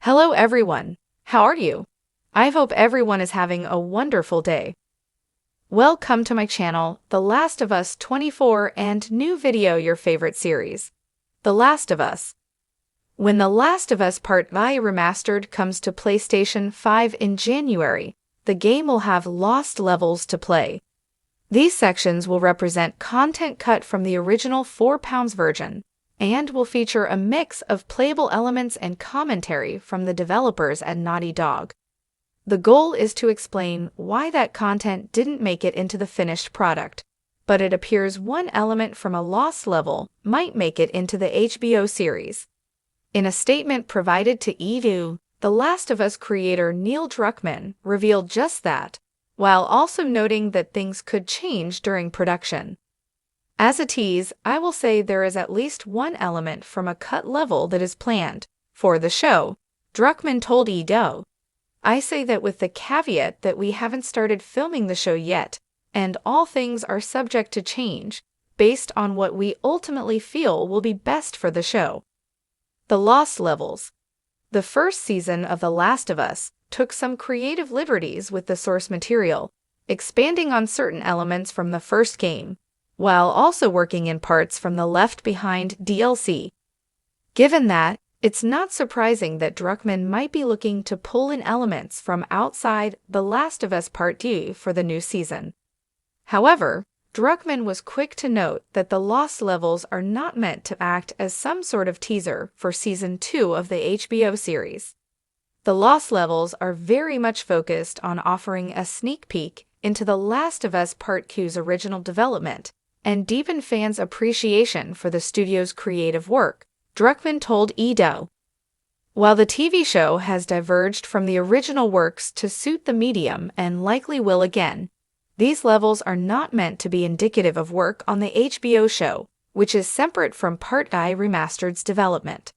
Hello everyone, how are you? I hope everyone is having a wonderful day. Welcome to my channel, The Last of Us 24 and new video your favorite series, The Last of Us. When The Last of Us Part I Remastered comes to PlayStation 5 in January, the game will have lost levels to play. These sections will represent content cut from the original £4 version, and will feature a mix of playable elements and commentary from the developers at Naughty Dog. The goal is to explain why that content didn't make it into the finished product, but it appears one element from a lost level might make it into the HBO series. In a statement provided to EU, The Last of Us creator Neil Druckmann revealed just that, while also noting that things could change during production. As a tease, I will say there is at least one element from a cut level that is planned for the show, Druckmann told EDO. I say that with the caveat that we haven't started filming the show yet, and all things are subject to change, based on what we ultimately feel will be best for the show. The Lost Levels. The first season of The Last of Us took some creative liberties with the source material, expanding on certain elements from the first game, while also working in parts from the Left Behind DLC. Given that, it's not surprising that Druckmann might be looking to pull in elements from outside The Last of Us Part II for the new season. However, Druckmann was quick to note that the lost levels are not meant to act as some sort of teaser for Season 2 of the HBO series. The lost levels are very much focused on offering a sneak peek into The Last of Us Part II's original development, and deepen fans' appreciation for the studio's creative work, Druckmann told EDO. While the TV show has diverged from the original works to suit the medium and likely will again, these levels are not meant to be indicative of work on the HBO show, which is separate from Part I Remastered's development.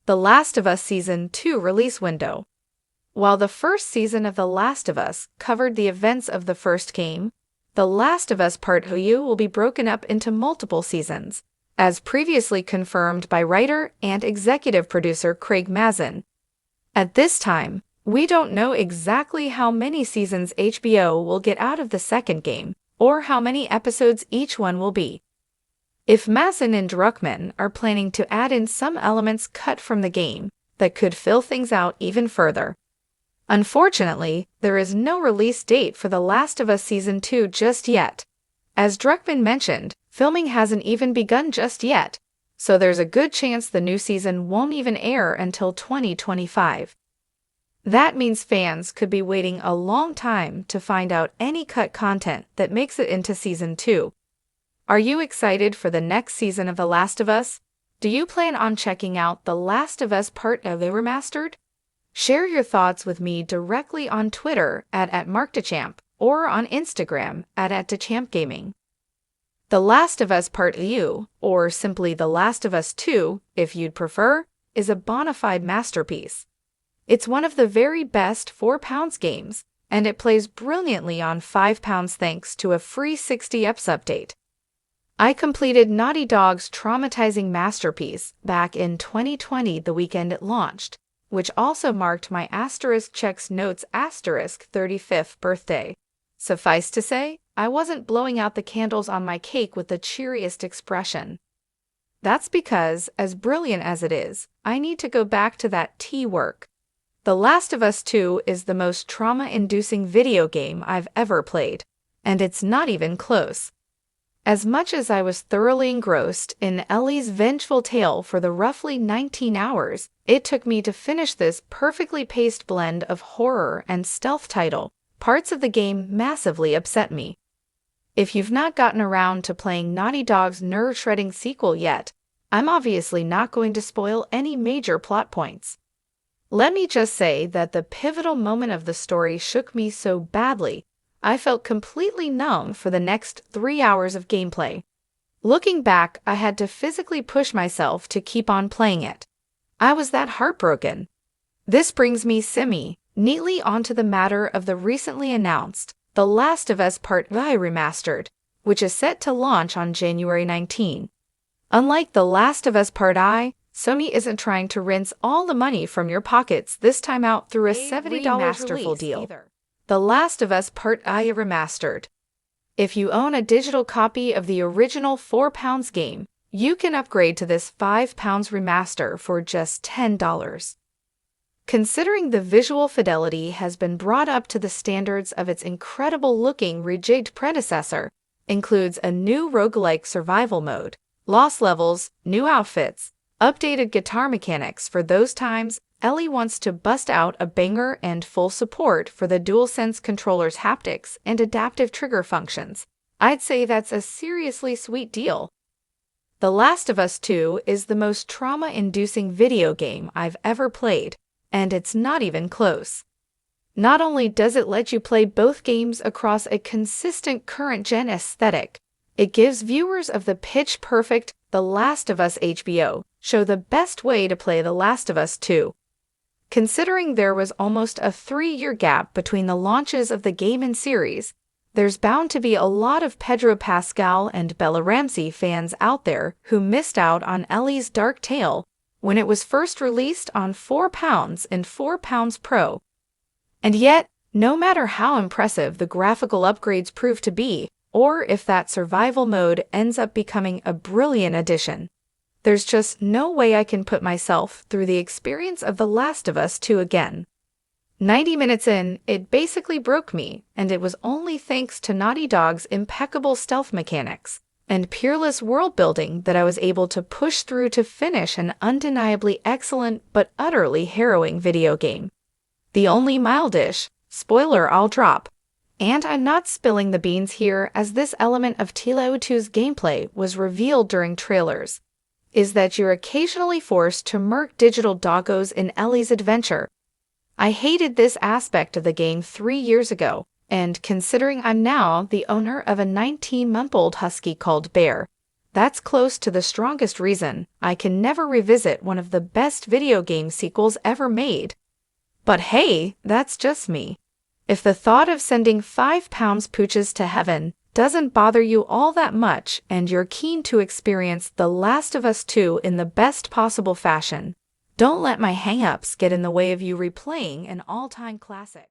The Last of Us Season 2 release window. While the first season of The Last of Us covered the events of the first game, The Last of Us Part II will be broken up into multiple seasons, as previously confirmed by writer and executive producer Craig Mazin. At this time, we don't know exactly how many seasons HBO will get out of the second game, or how many episodes each one will be. If Mazin and Druckmann are planning to add in some elements cut from the game that could fill things out even further. Unfortunately, there is no release date for The Last of Us Season 2 just yet. As Druckmann mentioned, filming hasn't even begun just yet, so there's a good chance the new season won't even air until 2025. That means fans could be waiting a long time to find out any cut content that makes it into Season 2. Are you excited for the next season of The Last of Us? Do you plan on checking out The Last of Us Part II Remastered? Share your thoughts with me directly on Twitter at @MarkDechamp or on Instagram at @DechampGaming. The Last of Us Part II, or simply The Last of Us 2, if you'd prefer, is a bona fide masterpiece. It's one of the very best £4 games, and it plays brilliantly on £5 thanks to a free 60 EPS update. I completed Naughty Dog's traumatizing masterpiece back in 2020 the weekend it launched, which also marked my *checks notes *35th birthday. Suffice to say, I wasn't blowing out the candles on my cake with the cheeriest expression. That's because, as brilliant as it is, I need to go back to that tea work. The Last of Us 2 is the most trauma-inducing video game I've ever played, and it's not even close. As much as I was thoroughly engrossed in Ellie's vengeful tale for the roughly 19 hours it took me to finish this perfectly paced blend of horror and stealth title, parts of the game massively upset me. If you've not gotten around to playing Naughty Dog's nerve-shredding sequel yet, I'm obviously not going to spoil any major plot points. Let me just say that the pivotal moment of the story shook me so badly, I felt completely numb for the next 3 hours of gameplay. Looking back, I had to physically push myself to keep on playing it. I was that heartbroken. This brings me neatly onto the matter of the recently announced The Last of Us Part I Remastered, which is set to launch on January 19. Unlike The Last of Us Part I, Sony isn't trying to rinse all the money from your pockets this time out through a $70 masterful deal. The Last of Us Part I Remastered. If you own a digital copy of the original £4 game, you can upgrade to this £5 remaster for just $10. Considering the visual fidelity has been brought up to the standards of its incredible-looking rejigged predecessor, includes a new roguelike survival mode, lost levels, new outfits, updated guitar mechanics for those times Ellie wants to bust out a banger, and full support for the DualSense controller's haptics and adaptive trigger functions, I'd say that's a seriously sweet deal. The Last of Us 2 is the most trauma-inducing video game I've ever played, and it's not even close. Not only does it let you play both games across a consistent current-gen aesthetic, it gives viewers of the pitch-perfect The Last of Us HBO show the best way to play The Last of Us 2. Considering there was almost a 3-year gap between the launches of the game and series, there's bound to be a lot of Pedro Pascal and Bella Ramsey fans out there who missed out on Ellie's dark tale when it was first released on £4 and £4 Pro. And yet, no matter how impressive the graphical upgrades prove to be, or if that survival mode ends up becoming a brilliant addition, there's just no way I can put myself through the experience of The Last of Us 2 again. 90 minutes in, it basically broke me, and it was only thanks to Naughty Dog's impeccable stealth mechanics and peerless world-building that I was able to push through to finish an undeniably excellent but utterly harrowing video game. The only mildish spoiler I'll drop, and I'm not spilling the beans here as this element of TLO2's gameplay was revealed during trailers, is that you're occasionally forced to murk digital doggos in Ellie's adventure. I hated this aspect of the game 3 years ago, and considering I'm now the owner of a 19-month-old husky called Bear, that's close to the strongest reason I can never revisit one of the best video game sequels ever made. But hey, that's just me. If the thought of sending £5 pooches to heaven doesn't bother you all that much and you're keen to experience The Last of Us 2 in the best possible fashion, don't let my hang-ups get in the way of you replaying an all-time classic.